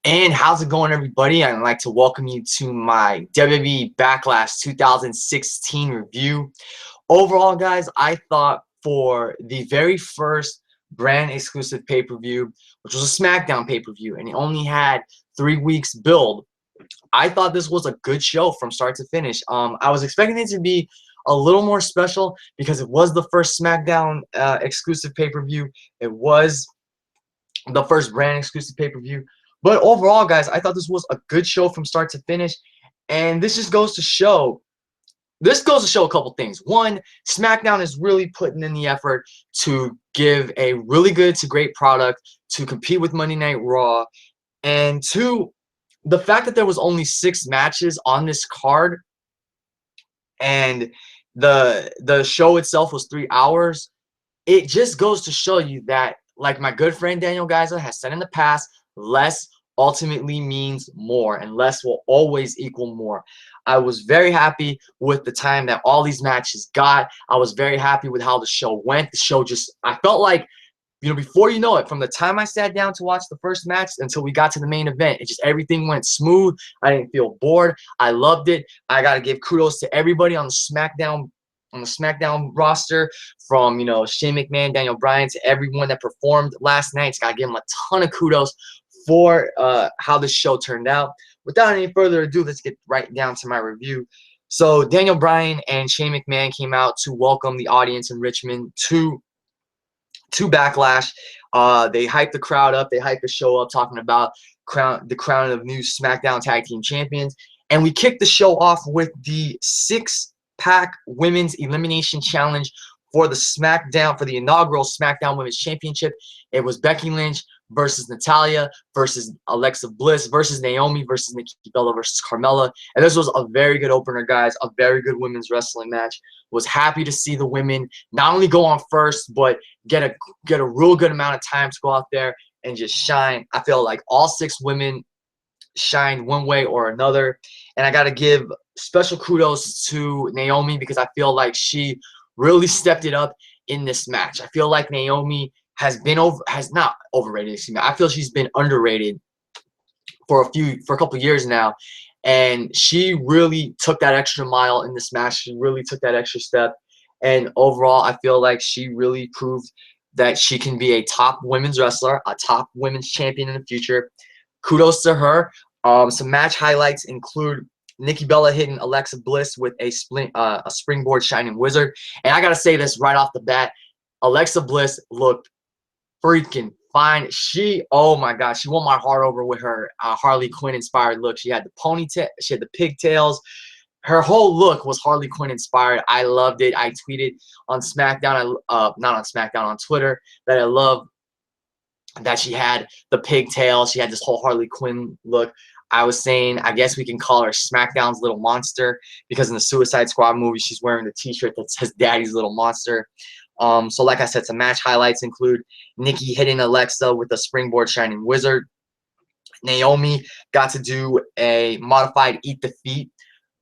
And how's it going, everybody? I'd like to welcome you to my WWE Backlash 2016 review. Overall, guys, I thought for the very first brand exclusive pay-per-view, which was a SmackDown pay-per-view, and it only had 3 weeks build, I thought this was a good show from start to finish. I was expecting it to be a little more special because it was the first SmackDown exclusive pay-per-view. It was the first brand exclusive pay-per-view. But overall, guys, I thought this was a good show from start to finish. And this just goes to show a couple things. One, SmackDown is really putting in the effort to give a really good to great product to compete with Monday Night Raw. And two, the fact that there was only 6 matches on this card and the show itself was 3 hours, it just goes to show you that, like my good friend Daniel Geiser has said in the past, less ultimately means more, and less will always equal more. I was very happy with the time that all these matches got. I was very happy with how the show went. The show just, I felt like, before you know it, from the time I sat down to watch the first match until we got to the main event, it just everything went smooth. I didn't feel bored. I loved it. I got to give kudos to everybody on the SmackDown roster, from Shane McMahon, Daniel Bryan, to everyone that performed last night. Got to give them a ton of kudos for how this show turned out. Without any further ado, let's get right down to my review. So Daniel Bryan and Shane McMahon came out to welcome the audience in Richmond to Backlash. They hyped the crowd up. They hyped the show up, talking about the crowning of new SmackDown Tag Team Champions. And we kicked the show off with the 6-pack Women's Elimination Challenge for the inaugural SmackDown Women's Championship. It was Becky Lynch versus Natalya versus Alexa Bliss versus Naomi versus Nikki Bella versus Carmella. And this was a very good opener, guys. A very good women's wrestling match. Was happy to see the women not only go on first, but get a real good amount of time to go out there and just shine. I feel like all 6 women shined one way or another. And I got to give special kudos to Naomi, because I feel like she really stepped it up in this match. I feel like Naomi has not overrated. Excuse me. I feel she's been underrated for a couple years now, and she really took that extra mile in this match. She really took that extra step, and overall, I feel like she really proved that she can be a top women's wrestler, a top women's champion in the future. Kudos to her. Some match highlights include Nikki Bella hitting Alexa Bliss with a springboard Shining Wizard. And I gotta say this right off the bat, Alexa Bliss looked freaking fine. Oh my gosh, she won my heart over with her Harley Quinn inspired look. She had the ponytail, she had the pigtails. Her whole look was Harley Quinn inspired. I loved it. I tweeted on SmackDown, not on SmackDown, on Twitter, that I love that she had the pigtail. She had this whole Harley Quinn look. I was saying, I guess we can call her SmackDown's little monster, because in the Suicide Squad movie, she's wearing the t-shirt that says Daddy's Little Monster. So like I said, some match highlights include Nikki hitting Alexa with a springboard Shining Wizard. Naomi got to do a modified Eat the Feet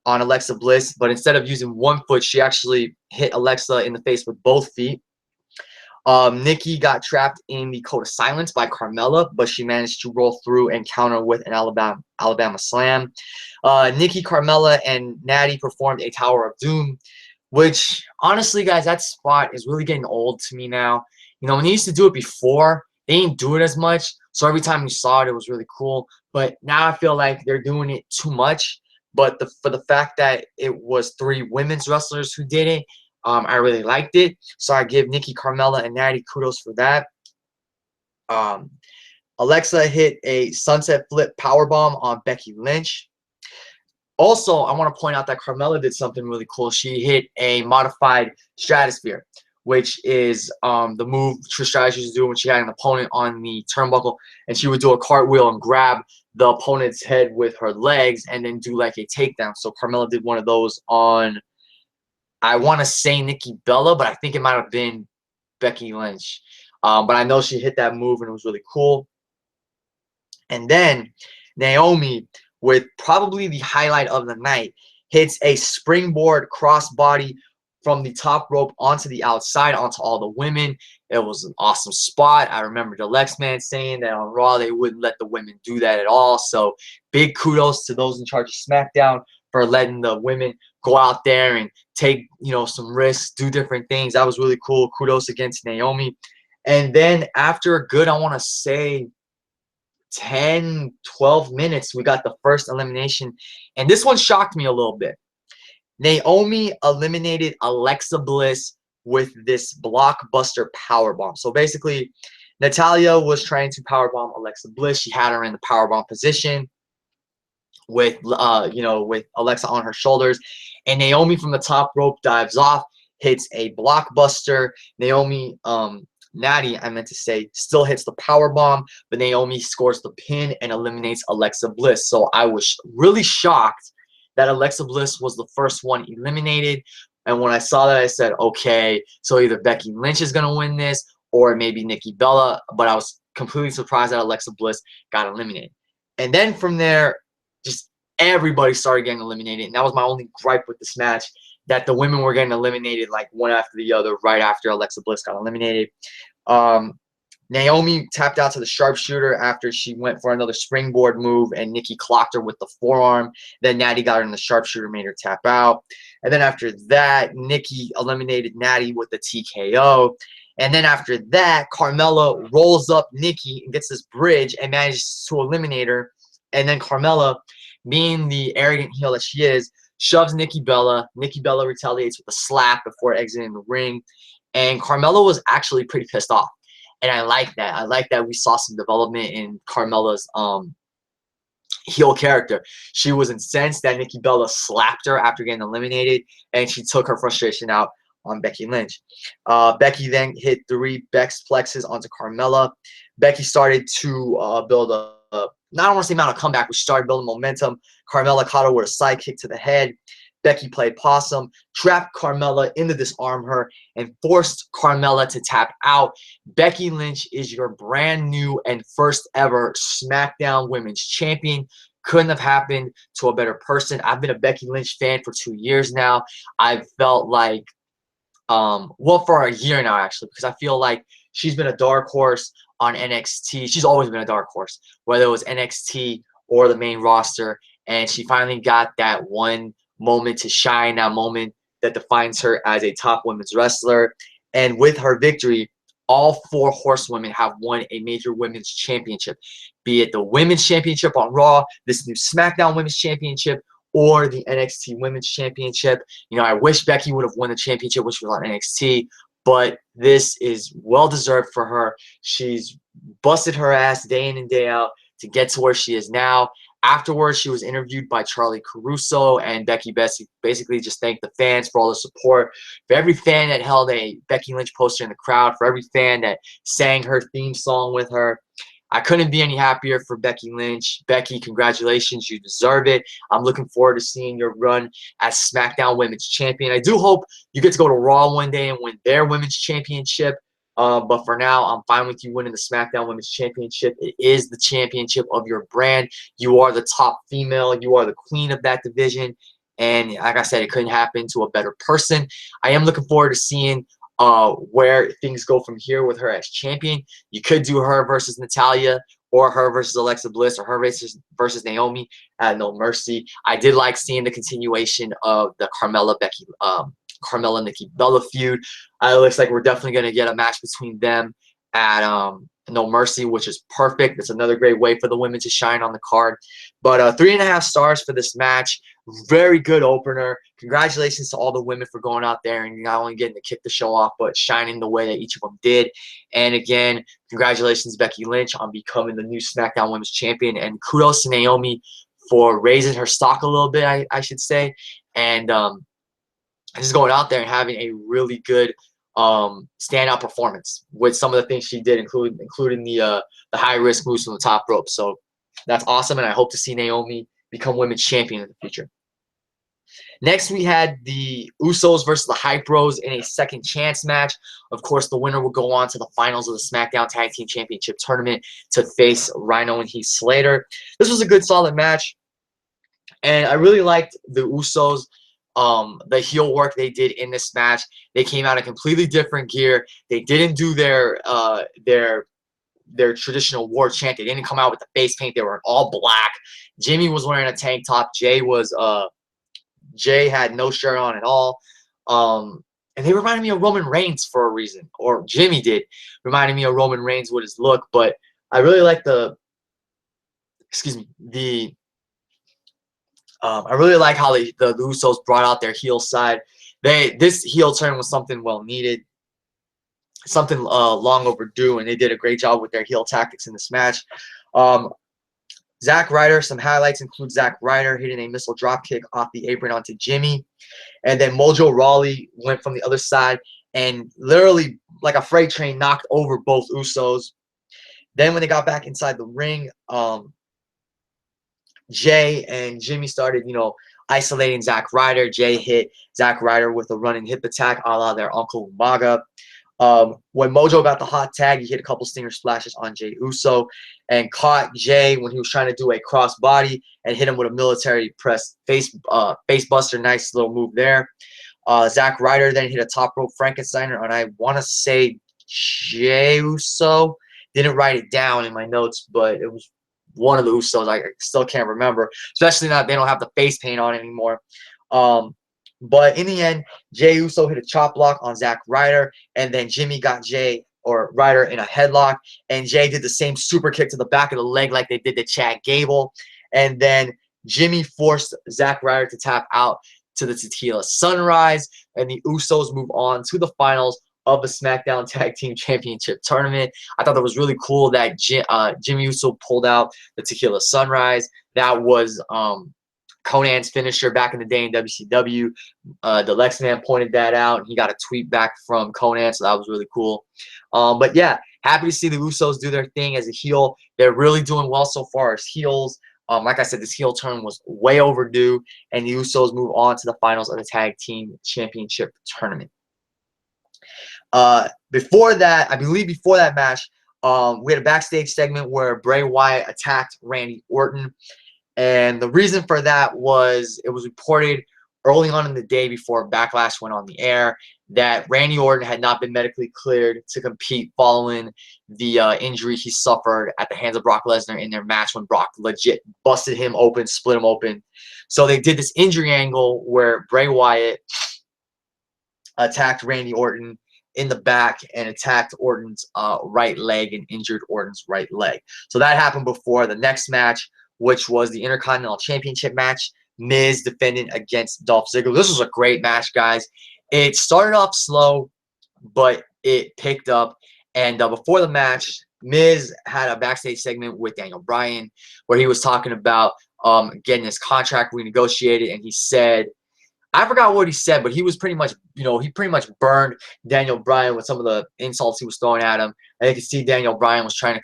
on Alexa Bliss, but instead of using one foot, she actually hit Alexa in the face with both feet. Nikki got trapped in the Code of Silence by Carmella, but she managed to roll through and counter with an Alabama Slam. Nikki, Carmella, and Natty performed a Tower of Doom, which, honestly, guys, that spot is really getting old to me now. When they used to do it before, they didn't do it as much, so every time you saw it, it was really cool. But now I feel like they're doing it too much. But for the fact that it was 3 women's wrestlers who did it, I really liked it. So I give Nikki, Carmella, and Natty kudos for that. Alexa hit a sunset flip powerbomb on Becky Lynch. Also, I want to point out that Carmella did something really cool. She hit a modified stratosphere, which is the move Trish Stratus used to do when she had an opponent on the turnbuckle, and she would do a cartwheel and grab the opponent's head with her legs and then do like a takedown. So Carmella did one of those on, I want to say, Nikki Bella, but I think it might have been Becky Lynch. But I know she hit that move, and it was really cool. And then Naomi, with probably the highlight of the night, hits a springboard crossbody from the top rope onto the outside, onto all the women. It was an awesome spot. I remember the Lex Man saying that on Raw they wouldn't let the women do that at all. So big kudos to those in charge of SmackDown for letting the women go out there and take, you know, some risks, do different things. That was really cool. Kudos against Naomi. And then after a good, I want to say 10, 12 minutes, we got the first elimination. And this one shocked me a little bit. Naomi eliminated Alexa Bliss with this blockbuster powerbomb. So basically, Natalya was trying to powerbomb Alexa Bliss. She had her in the powerbomb position with with Alexa on her shoulders, and Naomi from the top rope dives off, hits a blockbuster. Naomi Natty, I meant to say, still hits the power bomb, but Naomi scores the pin and eliminates Alexa Bliss. So I was really shocked that Alexa Bliss was the first one eliminated. And when I saw that, I said, okay, so either Becky Lynch is gonna win this or maybe Nikki Bella. But I was completely surprised that Alexa Bliss got eliminated. And then from there, just everybody started getting eliminated. And that was my only gripe with this match, that the women were getting eliminated like one after the other right after Alexa Bliss got eliminated. Naomi tapped out to the sharpshooter after she went for another springboard move, and Nikki clocked her with the forearm. Then Natty got her in the sharpshooter, made her tap out. And then after that, Nikki eliminated Natty with the TKO. And then after that, Carmella rolls up Nikki and gets this bridge and manages to eliminate her. And then Carmella, being the arrogant heel that she is, shoves Nikki Bella. Nikki Bella retaliates with a slap before exiting the ring. And Carmella was actually pretty pissed off. And I like that. I like that we saw some development in Carmella's heel character. She was incensed that Nikki Bella slapped her after getting eliminated, and she took her frustration out on Becky Lynch. Becky then hit 3 Bex plexes onto Carmella. Becky started to build a not I want to say amount of comeback, but she started building momentum. Carmella caught her with a side kick to the head. Becky played possum, trapped Carmella in to disarm her, and forced Carmella to tap out. Becky Lynch is your brand new and first ever SmackDown Women's Champion. Couldn't have happened to a better person. I've been a Becky Lynch fan for 2 years now. I've felt like, well, for a year now, actually, because I feel like she's been a dark horse on NXT. She's always been a dark horse, whether it was NXT or the main roster, and she finally got that one moment to shine, that moment that defines her as a top women's wrestler. And with her victory, all 4 horsewomen have won a major women's championship, be it the women's championship on Raw, this new SmackDown women's championship, or the NXT women's championship. You know, I wish Becky would have won the championship, which was on NXT, but this is well-deserved for her. She's busted her ass day in and day out to get to where she is now. Afterwards, she was interviewed by Charlie Caruso, and Becky basically just thanked the fans for all the support. For every fan that held a Becky Lynch poster in the crowd, for every fan that sang her theme song with her. I couldn't be any happier for Becky Lynch. Becky, congratulations. You deserve it. I'm looking forward to seeing your run as SmackDown Women's Champion. I do hope you get to go to Raw one day and win their Women's Championship. But for now, I'm fine with you winning the SmackDown Women's Championship. It is the championship of your brand. You are the top female. You are the queen of that division. And like I said, it couldn't happen to a better person. I am looking forward to seeing where things go from here with her as champion. You could do her versus Natalya, or her versus Alexa Bliss, or her versus Naomi at No Mercy. I did like seeing the continuation of the Carmella Nikki Bella feud. It looks like we're definitely going to get a match between them at No Mercy, which is perfect. It's another great way for the women to shine on the card. But 3.5 stars for this match. Very good opener. Congratulations to all the women for going out there and not only getting to kick the show off, but shining the way that each of them did. And again, congratulations, Becky Lynch, on becoming the new SmackDown Women's Champion. And kudos to Naomi for raising her stock a little bit, I should say. And just going out there and having a really good standout performance with some of the things she did, including the high-risk moves from the top rope. So that's awesome, and I hope to see Naomi become women's champion in the future. Next, we had the Usos versus the Hype Bros in a second chance match. Of course, the winner will go on to the finals of the SmackDown Tag Team Championship Tournament to face Rhyno and Heath Slater. This was a good, solid match, and I really liked the Usos the heel work they did in this match. They came out in completely different gear. They didn't do their traditional war chant. They didn't come out with the face paint. They were in all black. Jimmy was wearing a tank top. Jay had no shirt on at all. And they reminded me of Roman Reigns for a reason, or Jimmy did, reminding me of Roman Reigns with his look. But I really like I really like how the Usos brought out their heel side. This heel turn was something well needed, something long overdue, and they did a great job with their heel tactics in this match. Zack Ryder, some highlights include Zack Ryder hitting a missile dropkick off the apron onto Jimmy. And then Mojo Rawley went from the other side and literally, like a freight train, knocked over both Usos. Then when they got back inside the ring, Jay and Jimmy started, isolating Zack Ryder. Jay hit Zack Ryder with a running hip attack a la their Uncle Umaga. When Mojo got the hot tag, he hit a couple stinger splashes on Jey Uso and caught Jay when he was trying to do a crossbody and hit him with a military press face buster. Nice little move there. Zack Ryder then hit a top rope Frankensteiner, and I want to say Jey Uso. Didn't write it down in my notes, but it was one of the Usos. I still can't remember, especially now they don't have the face paint on anymore. But in the end, Jey Uso hit a chop block on Zack Ryder, and then Jimmy got Ryder in a headlock, and Jay did the same super kick to the back of the leg like they did to Chad Gable. And then Jimmy forced Zack Ryder to tap out to the Tequila Sunrise, and the Usos move on to the finals of the SmackDown Tag Team Championship Tournament. I thought that was really cool that Jimmy Uso pulled out the Tequila Sunrise. That was Conan's finisher back in the day in WCW. The Lex Man pointed that out, and he got a tweet back from Conan, so that was really cool. But yeah, happy to see the Usos do their thing as a heel. They're really doing well so far as heels. Like I said, this heel turn was way overdue, and the Usos move on to the finals of the Tag Team Championship Tournament. Before that, I believe before that match, we had a backstage segment where Bray Wyatt attacked Randy Orton. And the reason for that was it was reported early on in the day before Backlash went on the air that Randy Orton had not been medically cleared to compete following the injury he suffered at the hands of Brock Lesnar in their match when Brock legit busted him open, split him open. So they did this injury angle where Bray Wyatt attacked Randy Orton in the back and attacked Orton's right leg and injured Orton's right leg. So that happened before the next match, which was the Intercontinental Championship match. Miz defending against Dolph Ziggler. This was a great match, guys. It started off slow, but it picked up. And before the match, Miz had a backstage segment with Daniel Bryan where he was talking about getting his contract renegotiated. And he said, I forgot what he said, but he was pretty much, he pretty much burned Daniel Bryan with some of the insults he was throwing at him. And you can see Daniel Bryan was trying to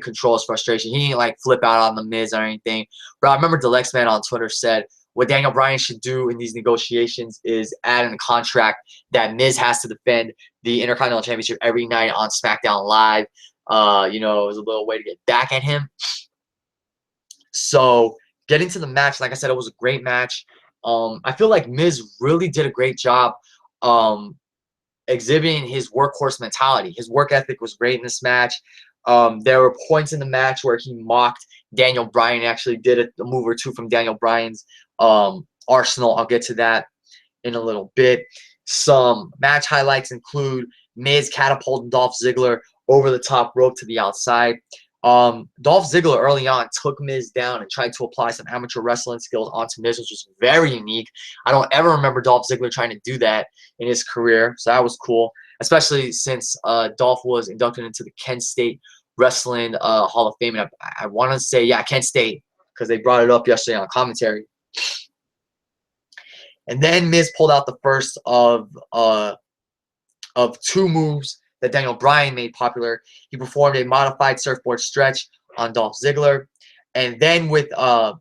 control his frustration. He didn't like flip out on the Miz or anything. But I remember the Lex Man on Twitter said what Daniel Bryan should do in these negotiations is add in a contract that Miz has to defend the Intercontinental Championship every night on SmackDown Live. It was a little way to get back at him. So getting to the match, like I said, it was a great match. I feel like Miz really did a great job exhibiting his workhorse mentality. His work ethic was great in this match. There were points in the match where he mocked Daniel Bryan, actually did a move or two from Daniel Bryan's arsenal. I'll get to that in a little bit. Some match highlights include Miz catapulting Dolph Ziggler over the top rope to the outside. Dolph Ziggler early on took Miz down and tried to apply some amateur wrestling skills onto Miz, which was very unique. I don't ever remember Dolph Ziggler trying to do that in his career, so that was cool, especially since Dolph was inducted into the Kent State Wrestling Hall of Fame. And I want to say, yeah, Kent State, because they brought it up yesterday on commentary. And then Miz pulled out the first of two moves that Daniel Bryan made popular. He performed a modified surfboard stretch on Dolph Ziggler. And then with Ziggler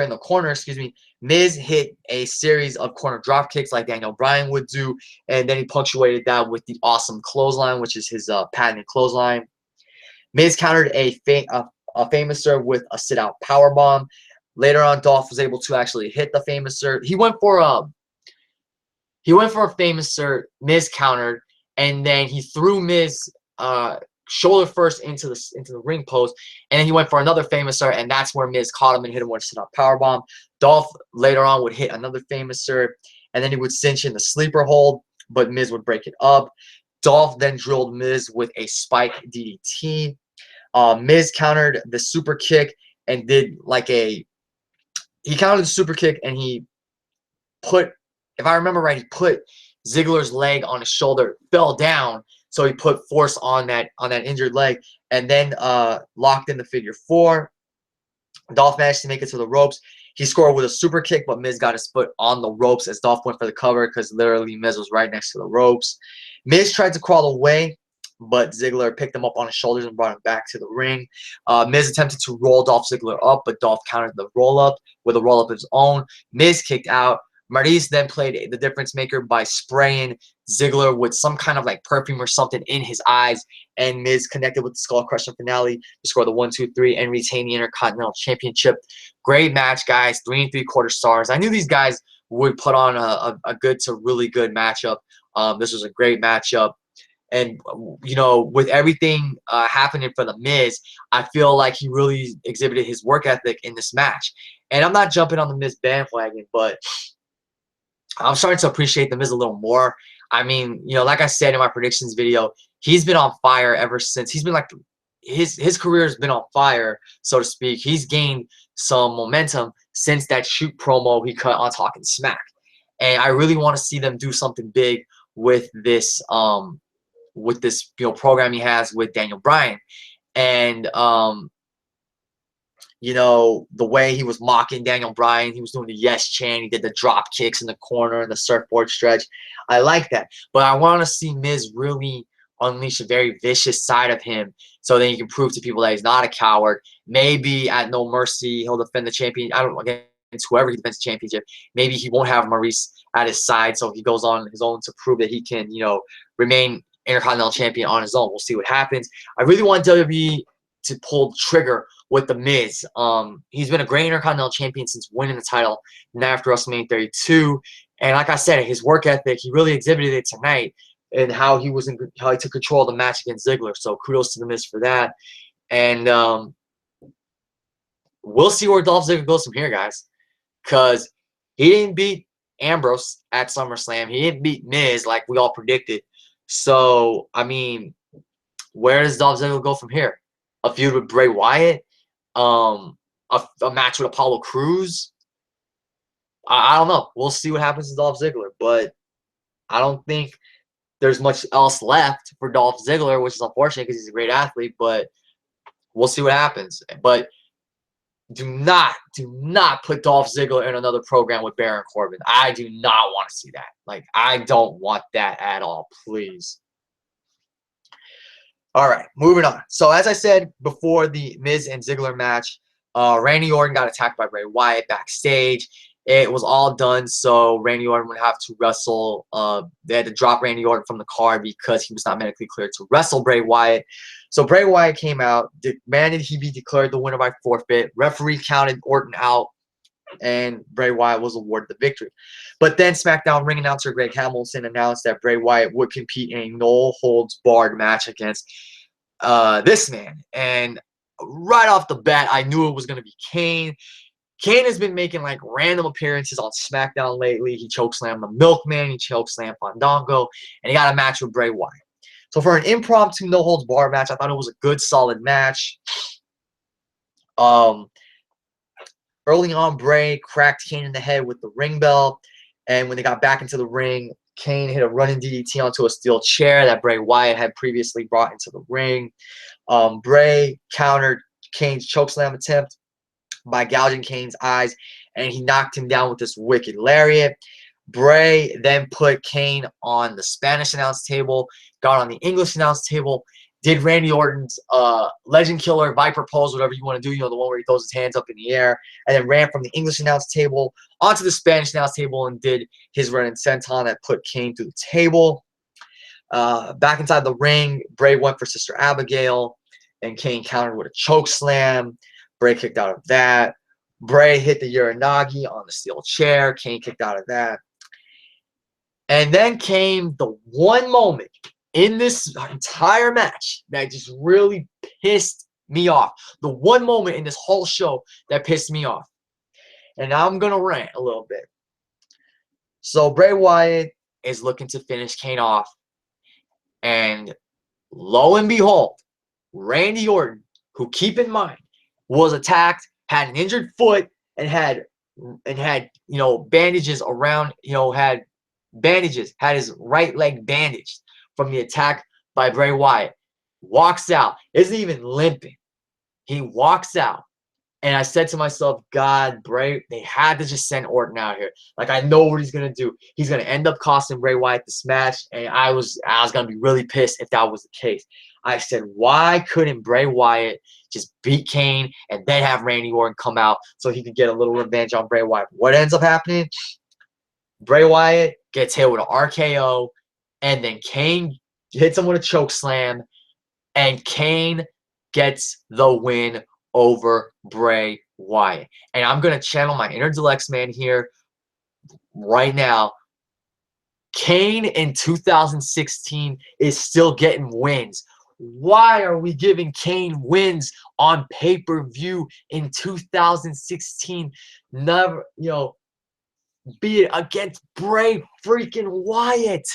in the corner, Miz hit a series of corner drop kicks like Daniel Bryan would do. And then he punctuated that with the awesome clothesline, which is his patented clothesline. Miz countered a famous serve with a sit-out powerbomb. Later on, Dolph was able to actually hit the famous insert. He went for a famous insert. Miz countered, and then he threw Miz shoulder first into the ring post, and then he went for another famous insert, and that's where Miz caught him and hit him with a sit-up powerbomb. Dolph later on would hit another famous insert, and then he would cinch in the sleeper hold, but Miz would break it up. Dolph then drilled Miz with a spike DDT. Miz countered the super kick and did like he countered the super kick, and he put, if I remember right, he put Ziggler's leg on his shoulder, fell down, so he put force on that injured leg, and then locked in the figure four. Dolph managed to make it to the ropes. He scored with a super kick, but Miz got his foot on the ropes as Dolph went for the cover because literally Miz was right next to the ropes. Miz tried to crawl away, but Ziggler picked him up on his shoulders and brought him back to the ring. Miz attempted to roll Dolph Ziggler up, but Dolph countered the roll-up with a roll-up of his own. Miz kicked out. Maryse then played the difference maker by spraying Ziggler with some kind of like perfume or something in his eyes, and Miz connected with the Skull Crusher finale to score the 1-2-3 and retain the Intercontinental Championship. Great match, guys. 3 3/4 stars. I knew these guys would put on a good to really good matchup. This was a great matchup. And, you know, with everything happening for The Miz, I feel like he really exhibited his work ethic in this match. And I'm not jumping on The Miz bandwagon, but I'm starting to appreciate The Miz a little more. I mean, you know, like I said in my predictions video, he's been on fire ever since. He's been like, his career has been on fire, so to speak. He's gained some momentum since that shoot promo he cut on Talking Smack. And I really want to see them do something big with this program he has with Daniel Bryan. And you know, the way he was mocking Daniel Bryan, he was doing the yes chant, he did the drop kicks in the corner and the surfboard stretch. I like that. But I want to see Miz really unleash a very vicious side of him so that he can prove to people that he's not a coward. Maybe at No Mercy, he'll defend the champion. I don't know, against whoever he defends the championship. Maybe he won't have Maryse at his side, so he goes on his own to prove that he can, you know, remain Intercontinental Champion on his own. We'll see what happens. I really want WWE to pull the trigger with The Miz. He's been a great Intercontinental Champion since winning the title after WrestleMania 32. And like I said, his work ethic, he really exhibited it tonight, and how he took control of the match against Ziggler. So kudos to The Miz for that. And we'll see where Dolph Ziggler goes from here, guys. Because he didn't beat Ambrose at SummerSlam. He didn't beat Miz like we all predicted. So, I mean, where does Dolph Ziggler go from here? A feud with Bray Wyatt? A match with Apollo Crews? I don't know. We'll see what happens to Dolph Ziggler. But I don't think there's much else left for Dolph Ziggler, which is unfortunate because he's a great athlete. But we'll see what happens. But do not put Dolph Ziggler in another program with Baron Corbin. I do not want to see that. Like, I don't want that at all, please. All right, moving on. So, as I said before the Miz and Ziggler match, Randy Orton got attacked by Bray Wyatt backstage. It was all done, so Randy Orton would have to wrestle. They had to drop Randy Orton from the card because he was not medically cleared to wrestle Bray Wyatt. So Bray Wyatt came out, demanded he be declared the winner by forfeit. Referee counted Orton out, and Bray Wyatt was awarded the victory. But then SmackDown ring announcer Greg Hamilton announced that Bray Wyatt would compete in a no-holds-barred match against this man. And right off the bat, I knew it was going to be Kane. Kane has been making like random appearances on SmackDown lately. He chokeslammed the Milkman, he chokeslammed Fandango, and he got a match with Bray Wyatt. So for an impromptu no-holds-barred match, I thought it was a good, solid match. Early on, Bray cracked Kane in the head with the ring bell, and when they got back into the ring, Kane hit a running DDT onto a steel chair that Bray Wyatt had previously brought into the ring. Bray countered Kane's chokeslam attempt by gouging Kane's eyes, and he knocked him down with this wicked lariat. Bray then put Kane on the Spanish announce table, got on the English announce table, did Randy Orton's Legend Killer Viper pose, whatever you want to do, you know, the one where he throws his hands up in the air, and then ran from the English announce table onto the Spanish announce table and did his run and senton that put Kane through the table. Back inside the ring, Bray went for Sister Abigail, and Kane countered with a choke slam. Bray kicked out of that. Bray hit the Uranagi on the steel chair. Kane kicked out of that. And then came the one moment in this entire match that just really pissed me off. The one moment in this whole show that pissed me off. And now I'm going to rant a little bit. So Bray Wyatt is looking to finish Kane off. And lo and behold, Randy Orton, who, keep in mind, was attacked, had an injured foot, and had bandages around, had his right leg bandaged from the attack by Bray Wyatt. Walks out, isn't even limping. He walks out. And I said to myself, God, Bray, they had to just send Orton out here. Like, I know what he's going to do. He's going to end up costing Bray Wyatt this match. And I was going to be really pissed if that was the case. I said, why couldn't Bray Wyatt just beat Kane and then have Randy Orton come out so he could get a little revenge on Bray Wyatt? What ends up happening? Bray Wyatt gets hit with an RKO. And then Kane hits him with a choke slam. And Kane gets the win over Bray Wyatt. And I'm going to channel my inner Deluxe man here right now. Kane in 2016 is still getting wins. Why are we giving Kane wins on pay-per-view in 2016? Never, be it against Bray freaking Wyatt.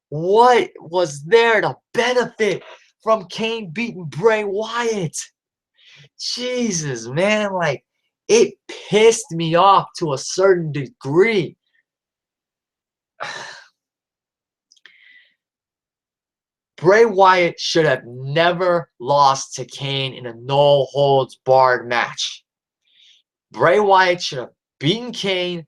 What was there to benefit from Kane beating Bray Wyatt? Jesus, man, like, it pissed me off to a certain degree. Bray Wyatt should have never lost to Kane in a no-holds-barred match. Bray Wyatt should have beaten Kane,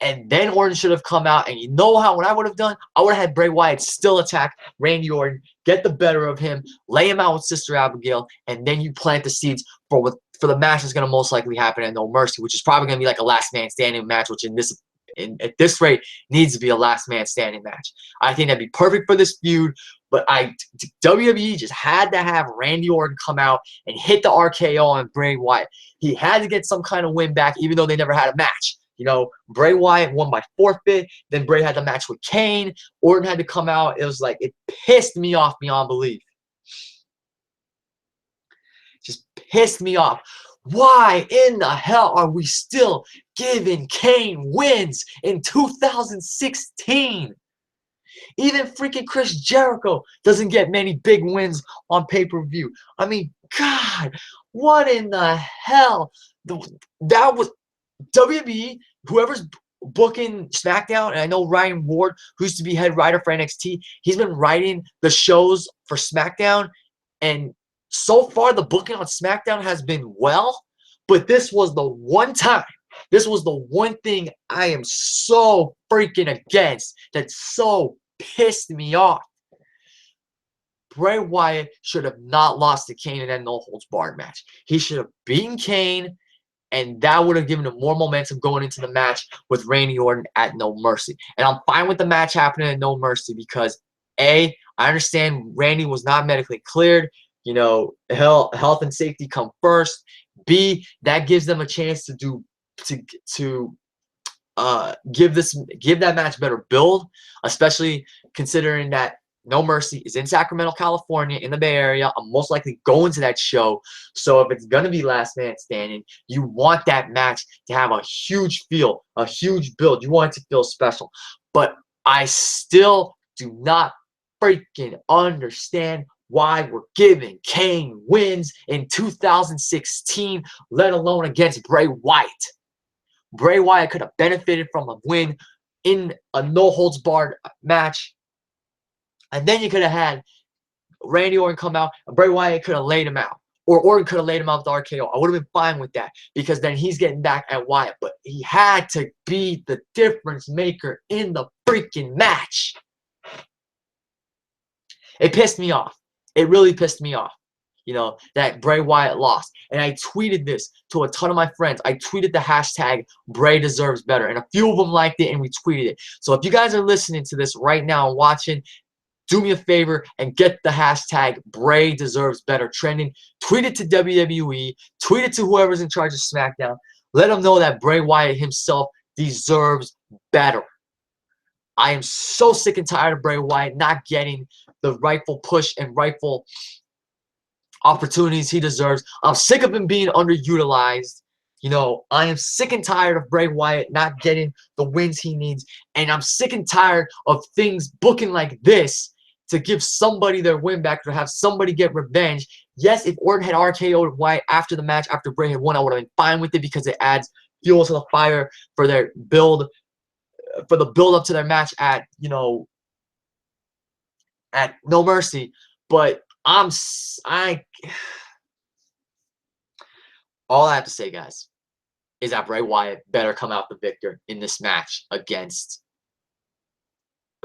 and then Orton should have come out. And you know what I would have done? I would have had Bray Wyatt still attack Randy Orton, get the better of him, lay him out with Sister Abigail, and then you plant the seeds for the match that's going to most likely happen at No Mercy, which is probably going to be like a last man standing match, which at this rate needs to be a last man standing match. I think that'd be perfect for this feud. But WWE just had to have Randy Orton come out and hit the RKO on Bray Wyatt. He had to get some kind of win back, even though they never had a match. Bray Wyatt won by forfeit. Then Bray had the match with Kane. Orton had to come out. It was like, it pissed me off beyond belief. Just pissed me off. Why in the hell are we still giving Kane wins in 2016? Even freaking Chris Jericho doesn't get many big wins on pay-per-view. I mean, God, what in the hell? That was WWE, whoever's booking SmackDown, and I know Ryan Ward, who used to be head writer for NXT, he's been writing the shows for SmackDown, and so far the booking on SmackDown has been well, but this was the one time, this was the one thing I am so freaking against that so pissed me off. Bray Wyatt should have not lost to Kane in that no-holds-barred match. He should have beaten Kane, and that would have given him more momentum going into the match with Randy Orton at No Mercy. And I'm fine with the match happening at No Mercy because, A, I understand Randy was not medically cleared. Health and safety come first. B, that gives them a chance to give that match better build, especially considering that No Mercy is in Sacramento, California, in the Bay Area. I'm most likely going to that show. So if it's going to be last man standing, you want that match to have a huge feel, a huge build. You want it to feel special. But I still do not freaking understand why we're giving Kane wins in 2016, let alone against Bray Wyatt. Bray Wyatt could have benefited from a win in a no-holds-barred match. And then you could have had Randy Orton come out, and Bray Wyatt could have laid him out. Or Orton could have laid him out with the RKO. I would have been fine with that because then he's getting back at Wyatt. But he had to be the difference maker in the freaking match. It pissed me off. It really pissed me off, that Bray Wyatt lost. And I tweeted this to a ton of my friends. I tweeted the hashtag Bray deserves better. And a few of them liked it and retweeted it. So if you guys are listening to this right now and watching, do me a favor and get the hashtag Bray deserves better trending. Tweet it to WWE. Tweet it to whoever's in charge of SmackDown. Let him know that Bray Wyatt himself deserves better. I am so sick and tired of Bray Wyatt not getting the rightful push and rightful opportunities he deserves. I'm sick of him being underutilized. You know, I am sick and tired of Bray Wyatt not getting the wins he needs. And I'm sick and tired of things booking like this to give somebody their win back, to have somebody get revenge. Yes, if Orton had RKO'd Wyatt after the match, after Bray had won, I would have been fine with it because it adds fuel to the fire for their build, for the build up to their match at, you know, at No Mercy. But all I have to say, guys, is that Bray Wyatt better come out the victor in this match against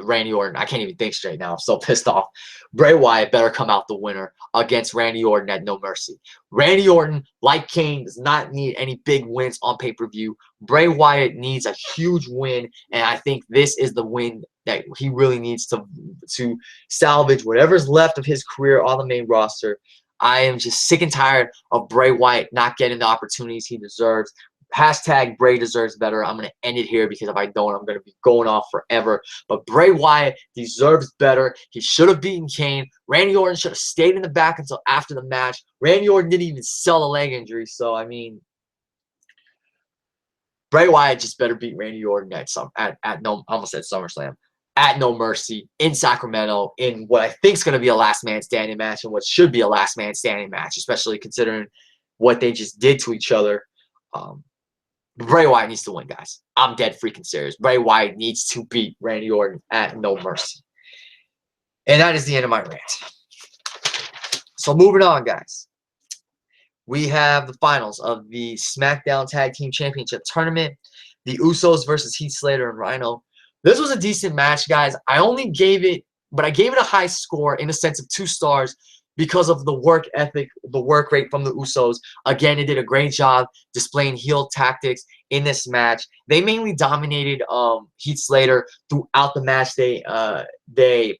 Randy Orton. I can't even think straight now. I'm so pissed off. Bray Wyatt better come out the winner against Randy Orton at No Mercy. Randy Orton, like Kane, does not need any big wins on pay-per-view. Bray Wyatt needs a huge win, and I think this is the win that he really needs to salvage whatever's left of his career on the main roster. I am just sick and tired of Bray Wyatt not getting the opportunities he deserves. Hashtag Bray deserves better. I'm going to end it here because if I don't, I'm going to be going off forever. But Bray Wyatt deserves better. He should have beaten Kane. Randy Orton should have stayed in the back until after the match. Randy Orton didn't even sell a leg injury. So, I mean, Bray Wyatt just better beat Randy Orton at SummerSlam. At No Mercy, in Sacramento, in what I think is going to be a last man standing match and what should be a last man standing match, especially considering what they just did to each other. Bray Wyatt needs to win, guys. I'm dead freaking serious. Bray Wyatt needs to beat Randy Orton at No Mercy. And that is the end of my rant. So moving on, guys. We have the finals of the SmackDown Tag Team Championship Tournament. The Usos versus Heath Slater and Rhyno. This was a decent match, guys. I only gave it, but I gave it a high score in a sense of 2 stars because of the work ethic, the work rate from the Usos. Again, it did a great job displaying heel tactics in this match. They mainly dominated Heath Slater throughout the match. They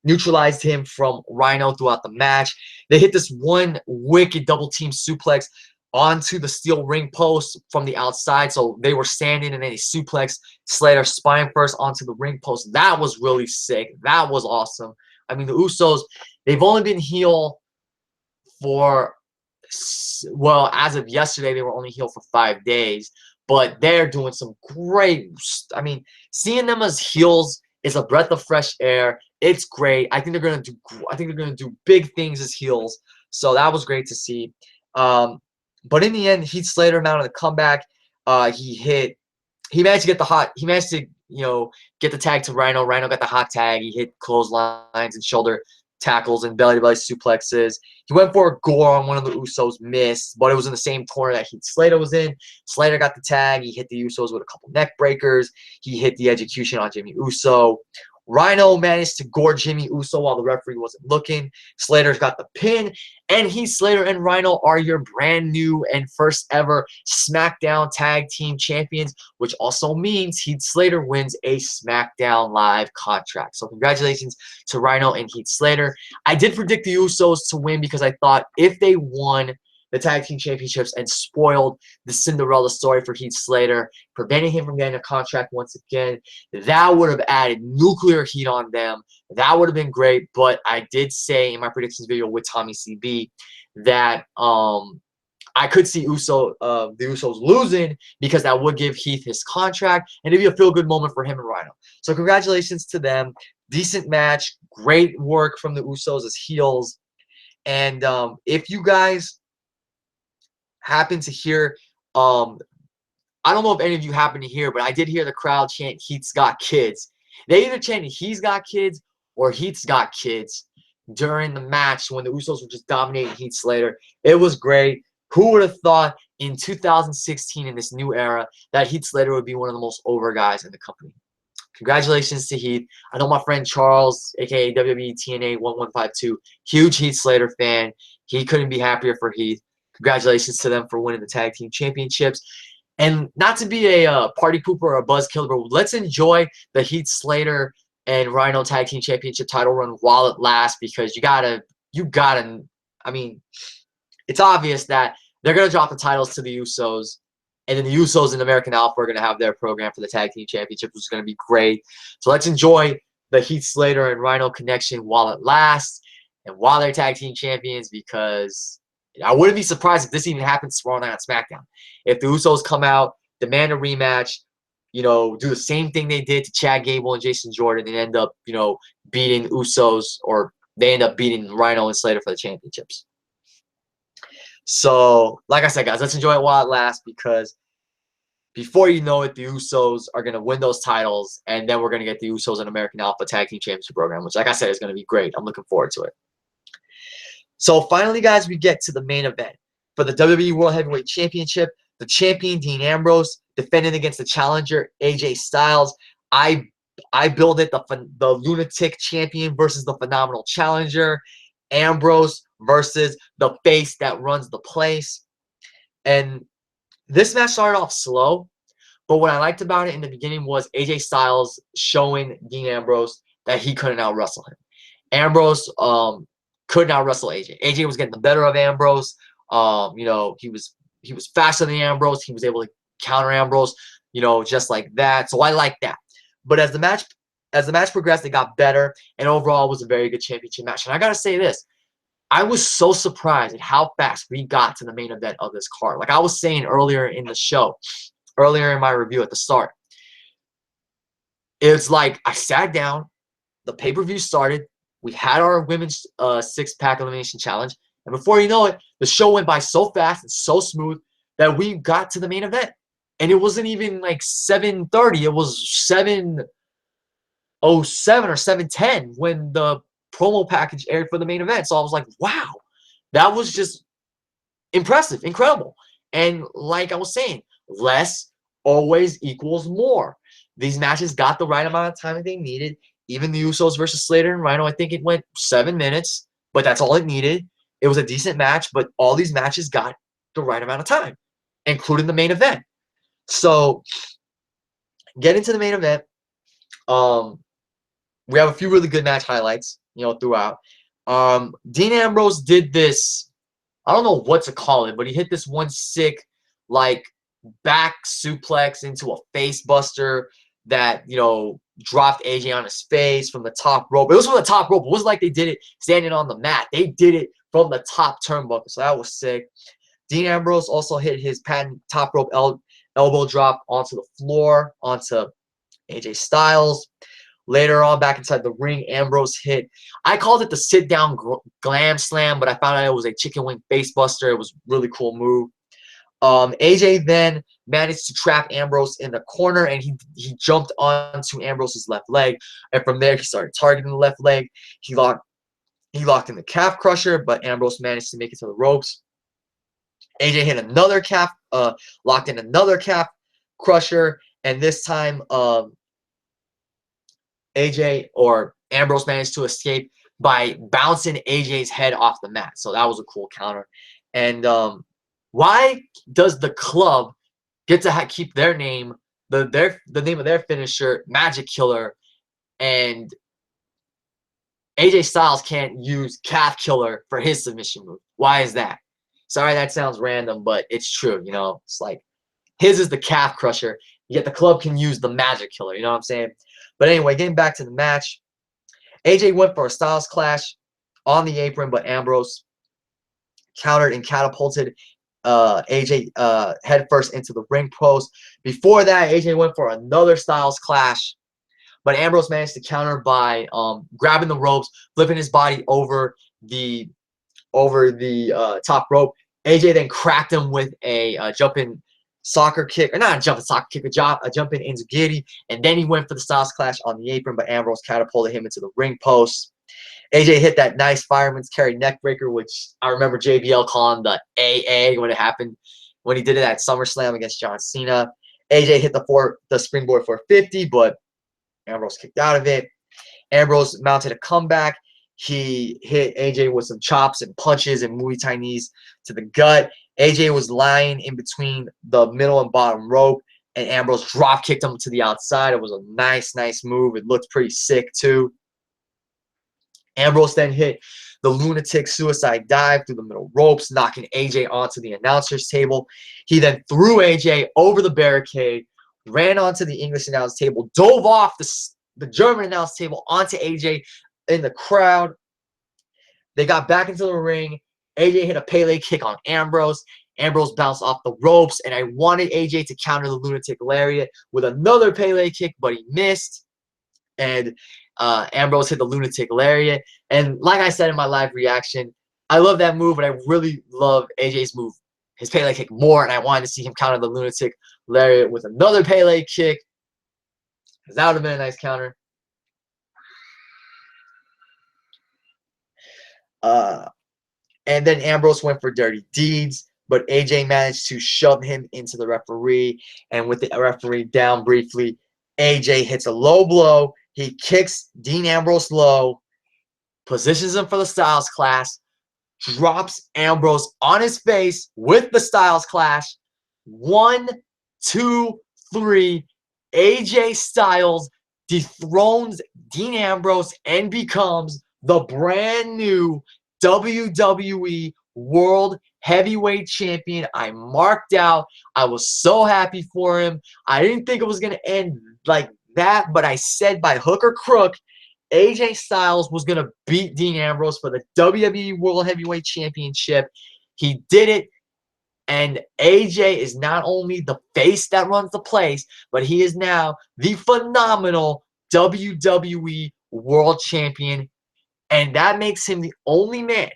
neutralized him from Rhyno throughout the match. They hit this one wicked double team suplex onto the steel ring post from the outside. So they were standing and then he suplexed Slater spine first onto the ring post. That was really sick. That was awesome. I mean, the Usos, they've only been heel for, well, as of yesterday, they were only heel for 5 days. But they're doing some great, I mean, seeing them as heels is a breath of fresh air. It's great. I think they're gonna do big things as heels. So that was great to see. But in the end, Heath Slater mounted a comeback. He managed to get get the tag to Rhyno. Rhyno got the hot tag. He hit clotheslines and shoulder tackles and belly-to-belly suplexes. He went for a gore on one of the Usos, missed, but it was in the same corner that Heath Slater was in. Slater got the tag. He hit the Usos with a couple neck breakers. He hit the execution on Jimmy Uso. Rhyno managed to gore Jimmy Uso while the referee wasn't looking. Slater's got the pin. And Heath Slater and Rhyno are your brand new and first ever SmackDown Tag Team Champions, which also means Heath Slater wins a SmackDown Live contract. So congratulations to Rhyno and Heath Slater. I did predict the Usos to win because I thought if they won the Tag Team Championships and spoiled the Cinderella story for Heath Slater, preventing him from getting a contract once again, that would have added nuclear heat on them. That would have been great, but I did say in my predictions video with Tommy CB that I could see the Usos losing because that would give Heath his contract, and it'd be a feel-good moment for him and Rhyno. So congratulations to them. Decent match. Great work from the Usos as heels. And if you guys happen to hear, I don't know if any of you happen to hear, but I did hear the crowd chant, "Heath's got kids." They either chanted, "He's got kids," or "Heath's got kids" during the match when the Usos were just dominating Heath Slater. It was great. Who would have thought in 2016, in this new era, that Heath Slater would be one of the most over guys in the company? Congratulations to Heath. I know my friend Charles, a.k.a. WWE TNA 1152, huge Heath Slater fan. He couldn't be happier for Heath. Congratulations to them for winning the Tag Team Championships. And not to be a party pooper or a buzzkiller, but let's enjoy the Heath Slater and Rhyno Tag Team Championship title run while it lasts, because you gotta, I mean, it's obvious that They're going to drop the titles to the Usos. And then the Usos and American Alpha are going to have their program for the Tag Team Championship, which is going to be great. So let's enjoy the Heath, Slater, and Rhyno connection while it lasts and while they're Tag Team Champions, because I wouldn't be surprised if this even happens tomorrow night on SmackDown. If the Usos come out, demand a rematch, you know, do the same thing they did to Chad Gable and Jason Jordan and end up, you know, beating Usos, or they end up beating Rhyno and Slater for the championships. So, like I said, guys, let's enjoy it while it lasts, because before you know it, the Usos are going to win those titles, and then we're going to get the Usos and American Alpha Tag Team Championship program, which, like I said, is going to be great. I'm looking forward to it. So, finally, guys, we get to the main event. For the WWE World Heavyweight Championship, the champion, Dean Ambrose, defending against the challenger, AJ Styles. I build it, the lunatic champion versus the phenomenal challenger. Ambrose versus the face that runs the place. And this match started off slow, but what I liked about it in the beginning was AJ Styles showing Dean Ambrose that he couldn't out-wrestle him. Ambrose couldn't out-wrestle AJ. AJ was getting the better of Ambrose. You know, he was faster than Ambrose. He was able to counter Ambrose, you know, just like that. So I like that. But as the match progressed, it got better, and overall it was a very good championship match. And I gotta say this, I was so surprised at how fast we got to the main event of this card. Like I was saying earlier in the show, earlier in my review at the start, it's like I sat down, the pay-per-view started, we had our women's six-pack elimination challenge, and before you know it, the show went by so fast and so smooth that we got to the main event. And it wasn't even like 7:30. It was 7:07 or 7:10 when the promo package aired for the main event. So I was like, wow, that was just impressive, incredible. And like I was saying, less always equals more. These matches got the right amount of time that they needed. Even the Usos versus Slater and Rhyno, I think it went 7 minutes, but that's all it needed. It was a decent match, but all these matches got the right amount of time, including the main event. So, get into the main event. We have a few really good match highlights, you know, throughout. Dean Ambrose did this, I don't know what to call it, but he hit this one sick, like, back suplex into a face buster that, you know, dropped AJ on his face from the top rope. It was from the top rope. It wasn't like they did it standing on the mat. They did it from the top turnbuckle, so that was sick. Dean Ambrose also hit his patent top rope elbow drop onto the floor, onto AJ Styles. Later on, back inside the ring, Ambrose hit, I called it the sit-down glam slam, but I found out it was a chicken wing face buster. It was a really cool move. AJ then managed to trap Ambrose in the corner, and he jumped onto Ambrose's left leg. And from there, he started targeting the left leg. He locked in the calf crusher, but Ambrose managed to make it to the ropes. AJ hit another calf, locked in another calf crusher, and this time Ambrose managed to escape by bouncing AJ's head off the mat. So that was a cool counter. And why does the club get to keep their name, the name of their finisher, Magic Killer, and AJ Styles can't use Calf Killer for his submission move? Why is that? Sorry, that sounds random, but it's true. You know, it's like his is the Calf Crusher, yet the club can use the Magic Killer. You know what I'm saying? But anyway, getting back to the match, AJ went for a Styles Clash on the apron, but Ambrose countered and catapulted AJ headfirst into the ring post. Before that, AJ went for another Styles Clash, but Ambrose managed to counter by grabbing the ropes, flipping his body over the top rope. AJ then cracked him with a jumping soccer kick, or not a jumping soccer kick, a jumping enziguri, and then he went for the Styles Clash on the apron, but Ambrose catapulted him into the ring post. AJ hit that nice fireman's carry neck breaker, which I remember JBL calling the AA when it happened, when he did it at SummerSlam against John Cena. AJ hit the springboard 450, but Ambrose kicked out of it. Ambrose mounted a comeback. He hit AJ with some chops and punches and Muay Thai knees to the gut. AJ was lying in between the middle and bottom rope, and Ambrose drop kicked him to the outside. It was a nice move. It looked pretty sick too. Ambrose then hit the lunatic suicide dive through the middle ropes, knocking AJ onto the announcer's table. He then threw AJ over the barricade, ran onto the English announce table, dove off the German announce table onto AJ in the crowd. They got back into the ring. AJ hit a Pele kick on Ambrose. Ambrose bounced off the ropes, and I wanted AJ to counter the lunatic lariat with another Pele kick, but he missed. And Ambrose hit the lunatic lariat. And like I said in my live reaction, I love that move, but I really love AJ's move, his Pele kick, more, and I wanted to see him counter the lunatic lariat with another Pele kick, because that would have been a nice counter. And then Ambrose went for dirty deeds, but AJ managed to shove him into the referee, and with the referee down briefly, AJ hits a low blow. He kicks Dean Ambrose low, positions him for the Styles Clash, drops Ambrose on his face with the Styles Clash. 1, 2, 3. AJ Styles dethrones Dean Ambrose and becomes the brand new WWE World Heavyweight Champion. I marked out. I was so happy for him. I didn't think it was going to end like that, but I said by hook or crook, AJ Styles was going to beat Dean Ambrose for the WWE World Heavyweight Championship. He did it, and AJ is not only the face that runs the place, but he is now the phenomenal WWE World Champion, and that makes him the only man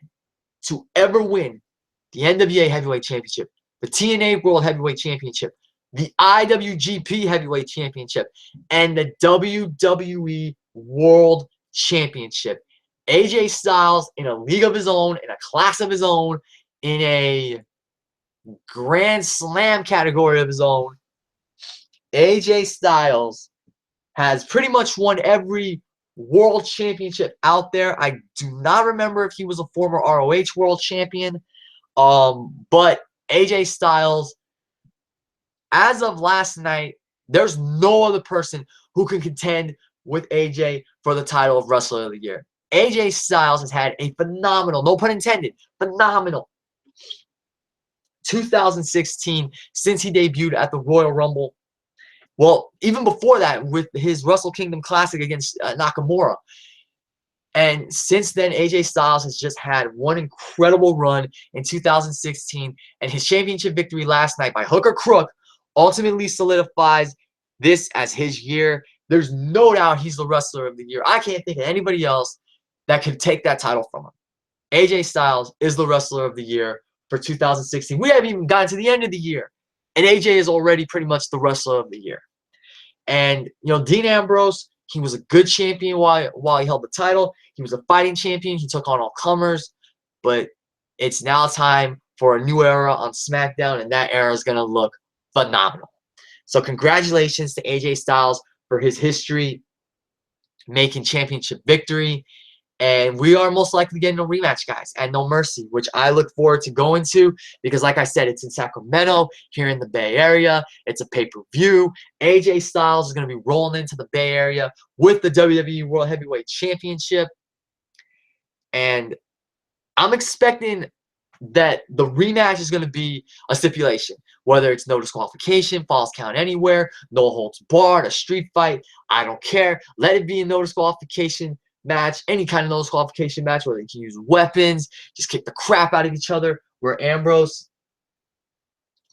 to ever win the NWA Heavyweight Championship, the TNA World Heavyweight Championship, the IWGP Heavyweight Championship, and the WWE World Championship. AJ Styles, in a league of his own, in a class of his own, in a Grand Slam category of his own, AJ Styles has pretty much won every World Championship out there. I do not remember if he was a former ROH World Champion, but AJ Styles, as of last night, there's no other person who can contend with AJ for the title of Wrestler of the Year. AJ Styles has had a phenomenal, no pun intended, phenomenal 2016 since he debuted at the Royal Rumble. Well, even before that, with his Wrestle Kingdom Classic against Nakamura. And since then, AJ Styles has just had one incredible run in 2016. And his championship victory last night by hook or crook ultimately solidifies this as his year. There's no doubt he's the Wrestler of the Year. I can't think of anybody else that could take that title from him. AJ Styles is the Wrestler of the Year for 2016. We haven't even gotten to the end of the year, and AJ is already pretty much the Wrestler of the Year. And, you know, Dean Ambrose, he was a good champion while he held the title. He was a fighting champion. He took on all comers. But it's now time for a new era on SmackDown, and that era is going to look phenomenal. So congratulations to AJ Styles for his history-making championship victory. And we are most likely getting a rematch, guys, at No Mercy, which I look forward to going to because, like I said, it's in Sacramento, here in the Bay Area. It's a pay-per-view. AJ Styles is going to be rolling into the Bay Area with the WWE World Heavyweight Championship. And I'm expecting that the rematch is going to be a stipulation, whether it's no disqualification, falls count anywhere, no holds barred, a street fight. I don't care. Let it be a no disqualification match, any kind of no disqualification match where they can use weapons, just kick the crap out of each other, where Ambrose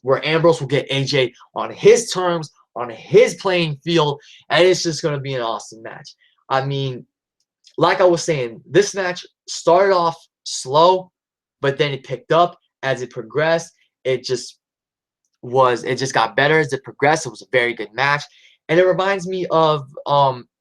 will get AJ on his terms, on his playing field, and it's just going to be an awesome match. I mean, like I was saying, this match started off slow, but then it picked up as it progressed. It just got better as it progressed. It was a very good match. And it reminds me of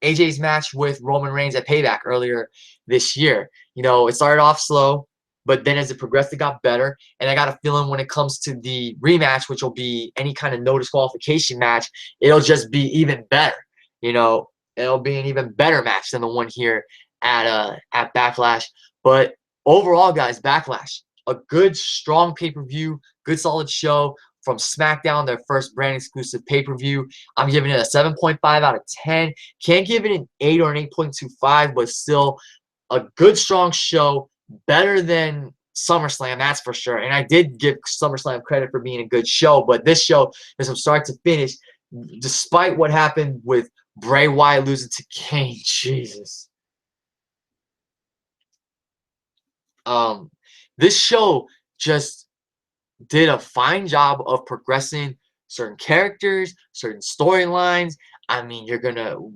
AJ's match with Roman Reigns at Payback earlier this year. You know, it started off slow, but then as it progressed, it got better. And I got a feeling when it comes to the rematch, which will be any kind of no disqualification match, it'll just be even better. You know, it'll be an even better match than the one here at Backlash. But overall, guys, Backlash, a good, strong pay-per-view, good, solid show from SmackDown, their first brand exclusive pay-per-view. I'm giving it a 7.5 out of 10. Can't give it an 8 or an 8.25, but still a good, strong show. better than SummerSlam, that's for sure. And I did give SummerSlam credit for being a good show, but this show is from start to finish, despite what happened with Bray Wyatt losing to Kane. Jesus. This show just did a fine job of progressing certain characters, certain storylines. I mean,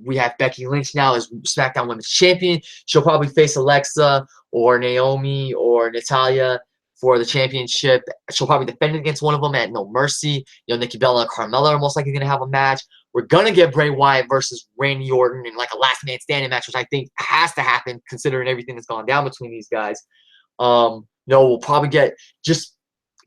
we have Becky Lynch now as SmackDown Women's Champion. She'll probably face Alexa or Naomi or Natalya for the championship. She'll probably defend against one of them at No Mercy. Nikki Bella and Carmella are most likely going to have a match. We're going to get Bray Wyatt versus Randy Orton in like a last man standing match, which I think has to happen considering everything that's gone down between these guys. We'll probably get just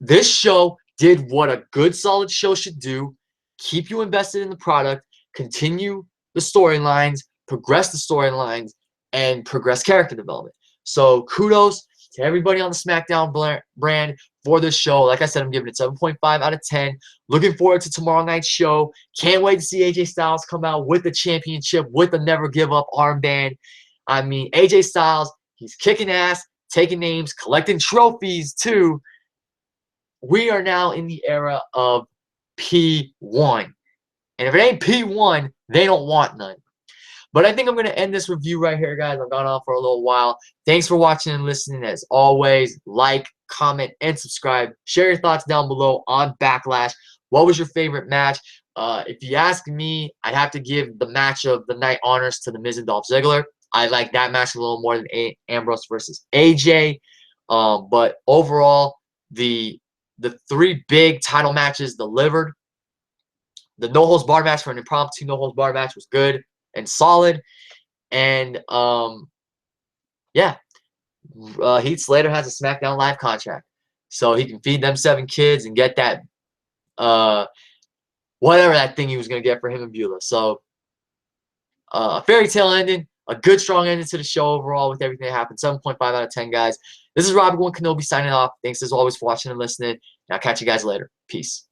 this show did what a good solid show should do. Keep you invested in the product, continue the storylines, progress the storylines, and progress character development. So kudos to everybody on the SmackDown brand for this show. Like I said, I'm giving it 7.5 out of 10. Looking forward to tomorrow night's show. Can't wait to see AJ Styles come out with the championship, with the never give up armband. I mean, AJ Styles, he's kicking ass, taking names, collecting trophies too. We are now in the era of P1. And if it ain't P1, they don't want none. But I think I'm going to end this review right here, guys. I've gone on for a little while. Thanks for watching and listening. As always, like, comment, and subscribe. Share your thoughts down below on Backlash. What was your favorite match? If you ask me, I'd have to give the match of the night honors to The Miz and Dolph Ziggler. I like that match a little more than Ambrose versus AJ. But overall, the three big title matches delivered. The no-holds-barred match for an impromptu no-holds-barred match was good and solid. And, yeah. Heath Slater has a SmackDown Live contract. So he can feed them 7 kids and get that, whatever that thing he was going to get for him and Beulah. So, a fairy tale ending. A good, strong ending to the show overall with everything that happened. 7.5 out of 10, guys. This is Robert Kenobi signing off. Thanks, as always, for watching and listening. And I'll catch you guys later. Peace.